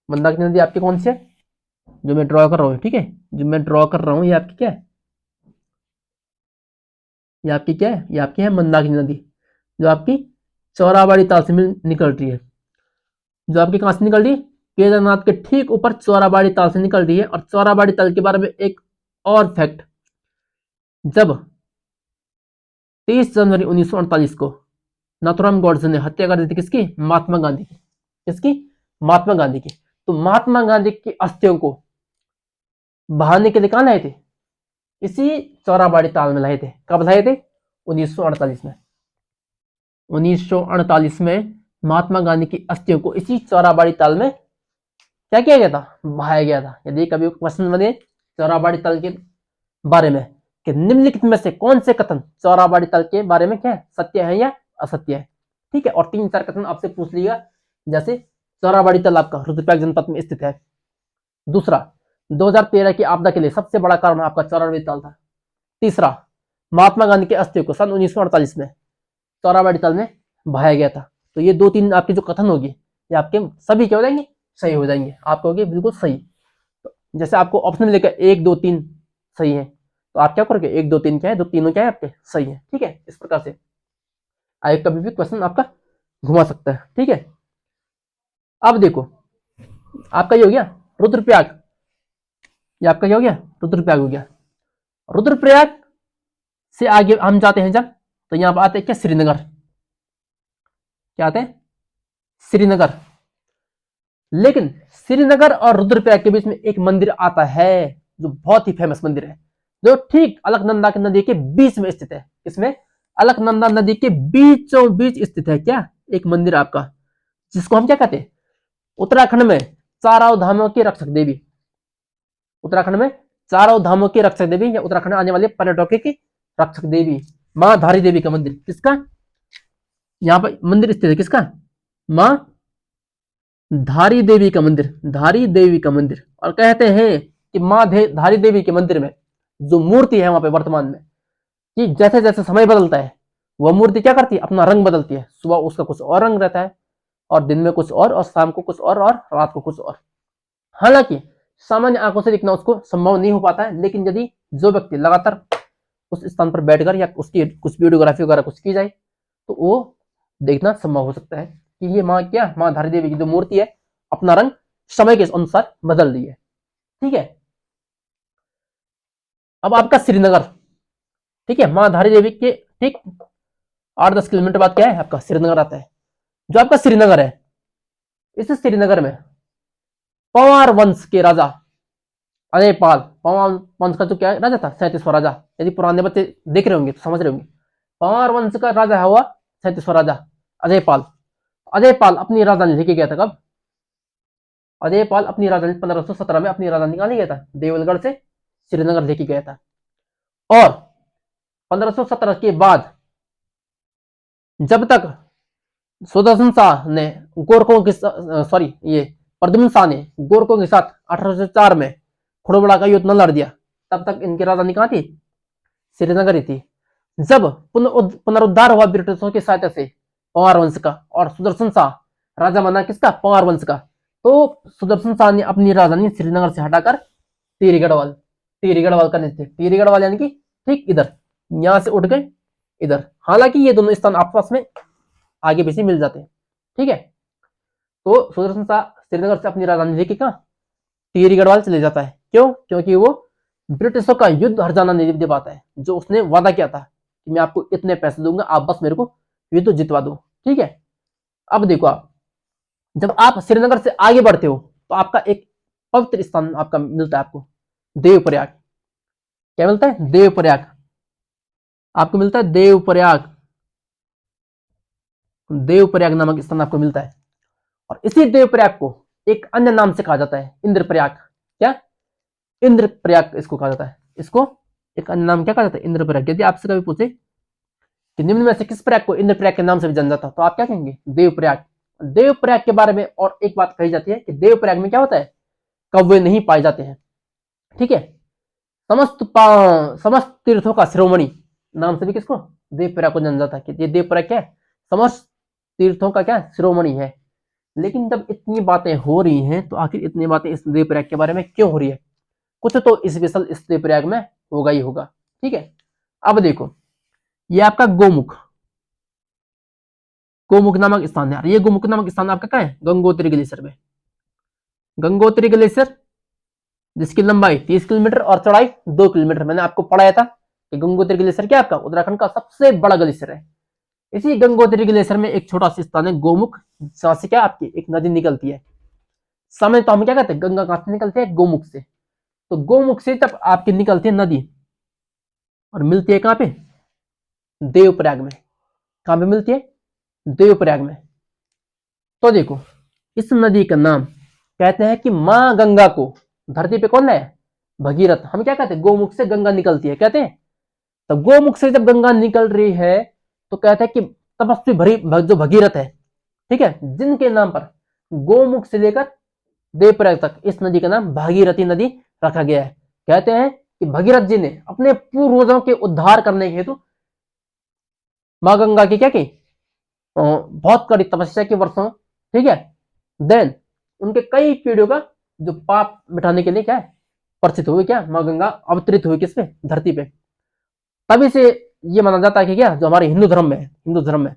मंदाकिनी नदी आपकी कौन सी है, जो मैं ड्रॉ कर रहा हूँ, ठीक है, जो मैं ड्रॉ कर रहा हूँ ये आपकी क्या है, ये आपकी क्या है, ये आपकी है मंदाकिनी नदी, जो आपकी चौराबाड़ी ताल से निकल रही है। जो आपकी कहां से निकल रही है, केदारनाथ के ठीक ऊपर चौराबाड़ी ताल से निकल रही है। और चौराबाड़ी ताल के बारे में एक और फैक्ट, जब 23 जनवरी 1948 को नाथुराम गॉडसे ने हत्या कर दी थी किसकी, महात्मा गांधी की। किसकी, महात्मा गांधी की। तो महात्मा गांधी की अस्थियों को बहाने के लिए कहां लाए थे, इसी चौराबाड़ी ताल में लाए थे। कब लाए थे, 1948 में। 1948 में महात्मा गांधी की अस्थियों को इसी चौराबाड़ी ताल में क्या किया गया था, बहाया गया था। यदि कभी क्वेश्चन बने चौराबाड़ी ताल के बारे में कि निम्नलिखित में से कौन से कथन चौराबाड़ी ताल के बारे में क्या है, सत्य है या असत्य है। ठीक है, और 3-4 कथन आपसे पूछ लिया, जैसे चौराबाड़ी ताल आपका रुद्रप्रयाग जनपद में स्थित है। दूसरा, 2013 की आपदा के लिए सबसे बड़ा कारण आपका चौराबाड़ी ताल था। तीसरा, महात्मा गांधी के अस्थियों को सन 1948 में चौराबाड़ी ताल में बहाया गया था। तो ये 2-3 आपके जो कथन होगी, ये आपके सभी क्या हो जाएंगे, सही हो जाएंगे, आपको होगी बिल्कुल सही। तो जैसे आपको ऑप्शन में लेकर 1, 2, 3 सही है, तो आप क्या करोगे, 1, 2, 3 क्या है, 2 तीनों क्या है आपके सही है। ठीक है, इस प्रकार से आगे कभी भी क्वेश्चन आपका घुमा सकता है। ठीक है, अब देखो आपका ये हो गया रुद्रप्रयाग, ये आपका क्या हो गया, रुद्रप्रयाग हो गया। रुद्रप्रयाग से आगे हम जाते हैं जब, तो यहां पर आते हैं क्या, श्रीनगर। क्या आते हैं, श्रीनगर। लेकिन श्रीनगर और रुद्रप्रयाग के बीच में एक मंदिर आता है, जो बहुत ही फेमस मंदिर है, जो ठीक अलकनंदा नदी के बीच में स्थित है। इसमें अलकनंदा नदी के बीचों बीच स्थित है क्या, एक मंदिर आपका, जिसको हम क्या कहते हैं, उत्तराखंड में चारों धामों की रक्षक देवी। उत्तराखंड में चारों धामों की रक्षक देवी, या उत्तराखंड आने वाले पर्यटकों की रक्षक देवी, मां धारी देवी का मंदिर। किसका, यहां पर मंदिर स्थित है, किसका, मां धारी देवी का मंदिर, धारी देवी का मंदिर। और कहते हैं कि मां धारी देवी के मंदिर में जो मूर्ति है वहां पे वर्तमान में, कि जैसे जैसे समय बदलता है वह मूर्ति क्या करती है, अपना रंग बदलती है। सुबह उसका कुछ और रंग रहता है, और दिन में कुछ और शाम को कुछ और रात को कुछ और। हालांकि सामान्य आंखों से दिखना उसको संभव नहीं हो पाता है, लेकिन यदि जो व्यक्ति लगातार उस स्थान पर बैठकर या उसकी कुछ वीडियोग्राफी वगैरह कुछ की जाए, तो वो देखना संभव हो सकता है कि ये माँ क्या, माँ धारी देवी की जो मूर्ति है अपना रंग समय के अनुसार बदल रही है। ठीक है, अब आपका श्रीनगर, ठीक है, माँ धारी देवी के ठीक 8-10 किलोमीटर बाद क्या है, आपका श्रीनगर आता है। जो आपका श्रीनगर है, इस श्रीनगर में पंवार वंश के राजा अजयपाल, पंवार वंश का जो क्या है राजा था, 37वां राजा। यदि पुराने बच्चे देख रहे होंगे तो समझ रहे होंगे, पंवार वंश का राजा हुआ 37वां राजा अजयपाल। अजयपाल अपनी राजधानी लेके गया था कब, अजयपाल अपनी राजधानी 1517 में अपनी राजधानी कहां ले गया था, देवलगढ़ से श्रीनगर लेके गया था। और 1517 के बाद जब तक सुदर्शन शाह ने गोरखों के सॉरी ये प्रद्युम्न शाह ने गोरखों के साथ 1804 में खुड़बड़ा का युद्ध न लड़ दिया, तब तक इनकी राजधानी कहां थी, श्रीनगर ही थी। जब पुनरुद्धार हुआ ब्रिटिशों की सहायता से पंवार वंश का, और सुदर्शन शाह राजा बना किसका, पंवार वंश का, तो सुदर्शन शाह ने अपनी राजधानी श्रीनगर से हटाकर टिहरी गढ़वाल का नीचे, टिहरी गढ़वाल यानी कि ठीक इधर, यहां से उठ गए इधर। हालांकि ये दोनों स्थान आपस में आगे पीछे मिल जाते हैं। ठीक है, तो सुदर्शन शाह श्रीनगर से अपनी राजधानी लेके कहां, टिहरी गढ़वाल चले जाता है। क्यों, क्योंकि वो ब्रिटिशों का युद्ध हर जाना नहीं दे पाता है, जो उसने वादा किया था कि मैं आपको इतने पैसे दूंगा, आप बस मेरे को युद्ध जितवा दो। ठीक है, अब देखो आप जब आप श्रीनगर से आगे बढ़ते हो तो आपका एक पवित्र स्थान आपका मिलता है आपको, देवप्रयाग। क्या मिलता है? देवप्रयाग। आपको मिलता है देवप्रयाग, देवप्रयाग नामक स्थान आपको मिलता है। और इसी देवप्रयाग को एक अन्य नाम से कहा जाता है इंद्रप्रयाग। क्या? इंद्रप्रयाग इसको कहा जाता है। इसको एक अन्य नाम क्या कहा जाता है? इंद्रप्रयाग। यदि आपसे कभी पूछे कि निम्न में से किस प्रयाग को इंद्रप्रयाग के नाम से भी जाना जाता है, तो आप क्या कहेंगे? देवप्रयाग। देवप्रयाग के बारे में और एक बात कही जाती है कि देवप्रयाग में क्या होता है? कौवे नहीं पाए जाते हैं। ठीक है। समस्त तीर्थों का शिरोमणि नाम से भी किसको? देवप्रयाग को जाना जाता है कि ये देवप्रयाग क्या है? समस्त तीर्थों का क्या? शिरोमणि है। लेकिन जब इतनी बातें हो रही हैं तो आखिर इतनी बातें इस देवप्रयाग के बारे में क्यों हो रही है? कुछ तो स्पेशल इस देवप्रयाग में होगा ही होगा। ठीक है। अब देखो, ये आपका गोमुख, गोमुख नामक स्थान है। ये गोमुख नामक स्थान आपका कहाँ है? गंगोत्री ग्लेशियर में। गंगोत्री ग्लेशियर जिसकी लंबाई 30 किलोमीटर और चौड़ाई 2 किलोमीटर। मैंने आपको पढ़ाया था कि गंगोत्री ग्लेशियर क्या आपका उत्तराखंड का सबसे बड़ा ग्लेशियर है। इसी गंगोत्री ग्लेशियर में एक छोटा सा स्थान है गोमुख, जहां से क्या आपकी एक नदी निकलती है। समय तो हम क्या कहते हैं? गंगा कहां से निकलती है? गोमुख से। तो गोमुख से जब आपकी निकलती है नदी और मिलती है कहां पे? देवप्रयाग में। कहां पे मिलती है? देवप्रयाग में। तो देखो, इस नदी का नाम कहते हैं कि मां गंगा को धरती पे कौन लाया? भगीरथ। हम क्या कहते हैं? गोमुख से गंगा निकलती है कहते हैं। तो गोमुख से जब गंगा निकल रही है तो कहते हैं कि तपस्वी भरी जो भगीरथ है, ठीक है, जिनके नाम पर गोमुख से लेकर देवप्रयाग तक इस नदी का नाम भागीरथी नदी रखा गया है। कहते हैं कि भगीरथ जी ने अपने पूर्वजों के उद्धार करने के हेतु मां गंगा की क्या की? बहुत कड़ी तपस्या की वर्षों। ठीक है। देन उनके कई पीढ़ियों का जो पाप मिटाने के लिए क्या है? प्रचित हुई क्या? मां गंगा अवतरित हुई किसपे? धरती पे। तभी से ये माना जाता है कि क्या जो हमारे हिंदू धर्म में है, हिंदू धर्म में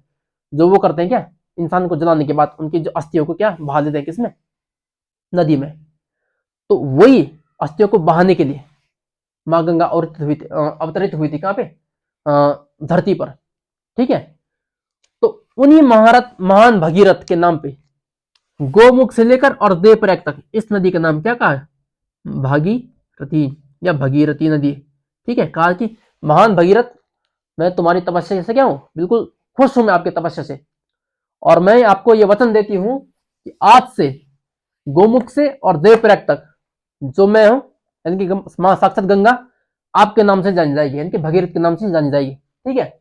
जो वो करते हैं क्या, इंसान को जलाने के बाद उनकी जो अस्थियों को क्या बहा देते हैं किसमें? नदी में। तो वही अस्थियों को बहाने के लिए मां गंगा अवतरित हुई थी कहां पे? धरती पर। ठीक है। तो उन्हीं महान भगीरथ के नाम पे गोमुख से लेकर और देवप्रयाग तक इस नदी का नाम क्या कहा है? भागीरथी या भगीरथी नदी। ठीक है। कहा कि महान भगीरथ, मैं तुम्हारी तपस्या से क्या हूं? बिल्कुल खुश हूं मैं आपकी तपस्या से। और मैं आपको यह वचन देती हूं कि आज से गोमुख से और देवप्रयाग तक जो मैं हूं, यानी कि मां साक्षात गंगा आपके नाम से जानी जाएगी, यानी कि भगीरथ के नाम से जानी जाएगी। ठीक है।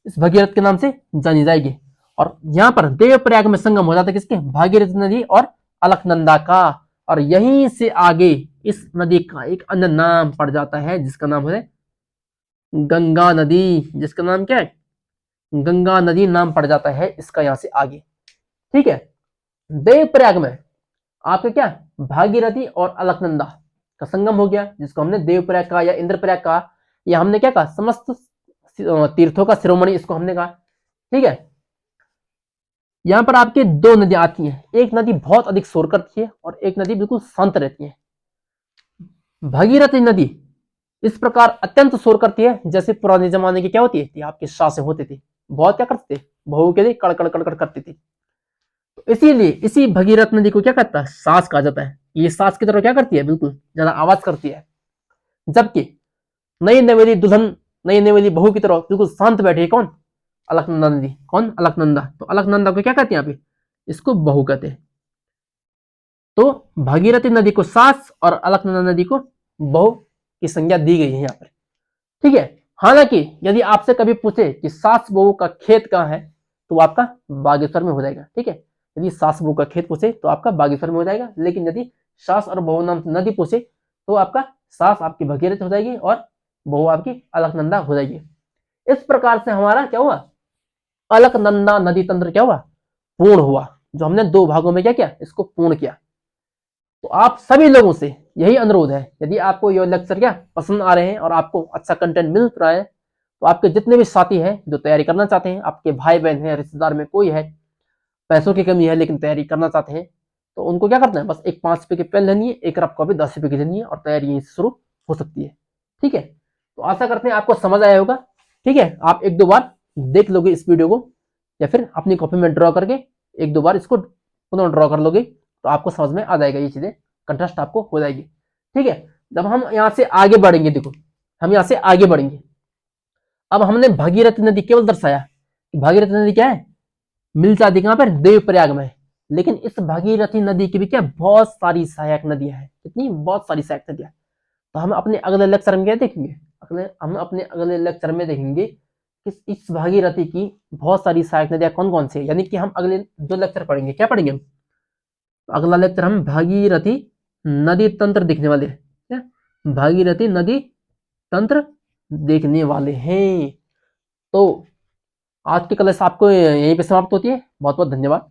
इस भगीरथ के नाम से जानी जाएगी। और यहां पर देवप्रयाग में संगम हो जाता है किसके? भागीरथी नदी और अलकनंदा का। और यहीं से आगे इस नदी का एक अन्य नाम पड़ जाता है जिसका नाम है गंगा नदी। जिसका नाम क्या है? गंगा नदी नाम पड़ जाता है इसका यहां से आगे। ठीक है। देवप्रयाग में आपके क्या? भागीरथी और अलकनंदा का संगम हो गया, जिसको हमने देवप्रयाग कहा या इंद्रप्रयाग कहा, या हमने क्या कहा? समस्त तीर्थों का शिरोमणि इसको हमने कहा। ठीक है। यहां पर आपके दो नदियां आती हैं, एक नदी बहुत अधिक शोर करती है और एक नदी बिल्कुल शांत रहती है। भागीरथी नदी इस प्रकार अत्यंत शोर करती है जैसे पुराने जमाने की क्या होती है? आपके सासे होते थे, बहुत क्या करते थे? बहू के लिए कड़कड़ कड़कड़ करती थी। तो इसीलिए इसी भगीरथ नदी को क्या कहता है? सास कहा जाता है। ये सास की तरह क्या करती है? बिल्कुल ज्यादा आवाज करती है। जबकि नई नवेली दुल्हन, नई नवेली बहू की तरह बिल्कुल शांत बैठी है कौन? अलकनंदा नदी। कौन? अलकनंदा। तो अलकनंदा को क्या कहते हैं? यहाँ पे इसको बहू कहते हैं। तो भागीरथी नदी को सास और अलकनंदा नदी को बहू की संज्ञा दी गई है यहाँ पर। ठीक है। हालांकि यदि आपसे कभी पूछे कि सास बहू का खेत कहाँ है, तो आपका बागेश्वर में हो जाएगा। ठीक है। यदि सास बहू का खेत पूछे तो आपका बागेश्वर में हो जाएगा। लेकिन यदि सास और बहू नाम से नदी पूछे तो आपका सास आपकी भगीरथ हो जाएगी और बहू आपकी अलकनंदा हो जाएगी। इस प्रकार से हमारा क्या हुआ? अलकनंदा नदी तंत्र क्या हुआ? पूर्ण हुआ। जो हमने दो भागों में क्या किया? इसको पूर्ण किया। तो आप सभी लोगों से यही अनुरोध है, यदि आपको ये लेक्चर क्या पसंद आ रहे हैं और आपको अच्छा कंटेंट मिल रहा है, तो आपके जितने भी साथी हैं जो तैयारी करना चाहते हैं, आपके भाई बहन हैं, रिश्तेदार में कोई है, पैसों की कमी है लेकिन तैयारी करना चाहते हैं, तो उनको क्या करना है? बस एक 5 रुपए की पेन लेनी है, एक रफ कॉपी 10 रुपए की लेनी है और तैयारी यहीं से शुरू हो सकती है। ठीक है। तो आशा करते हैं आपको समझ आया होगा। ठीक है। आप एक दो बार देख लोगे इस वीडियो को, या फिर अपनी कॉपी में ड्रॉ करके एक दो बार इसको पुनः ड्रॉ कर लोगे तो आपको समझ में आ जाएगा ये चीजें, कंट्रास्ट आपको हो जाएगी। ठीक है। जब हम यहाँ से आगे बढ़ेंगे, देखो हम यहाँ से आगे बढ़ेंगे। अब हमने भागीरथी नदी केवल दर्शाया, भागीरथी नदी क्या है, मिल जाती कहां पर, देवप्रयाग में। लेकिन इस भागीरथी नदी की भी क्या बहुत सारी सहायक नदियां हैं, कितनी, बहुत सारी सहायक नदियां। तो हम अपने अगले लेक्चर में क्या देखेंगे, हम अपने अगले लेक्चर में देखेंगे कि इस भागीरथी की बहुत सारी सहायक नदियां कौन कौन सी है। यानी कि हम अगले जो लेक्चर पढ़ेंगे, क्या पढ़ेंगे हम, तो अगला लेक्चर हम भागीरथी नदी तंत्र देखने वाले हैं, भागीरथी नदी तंत्र देखने वाले हैं। तो आज की क्लास आपको यहीं पे समाप्त होती है। बहुत बहुत धन्यवाद।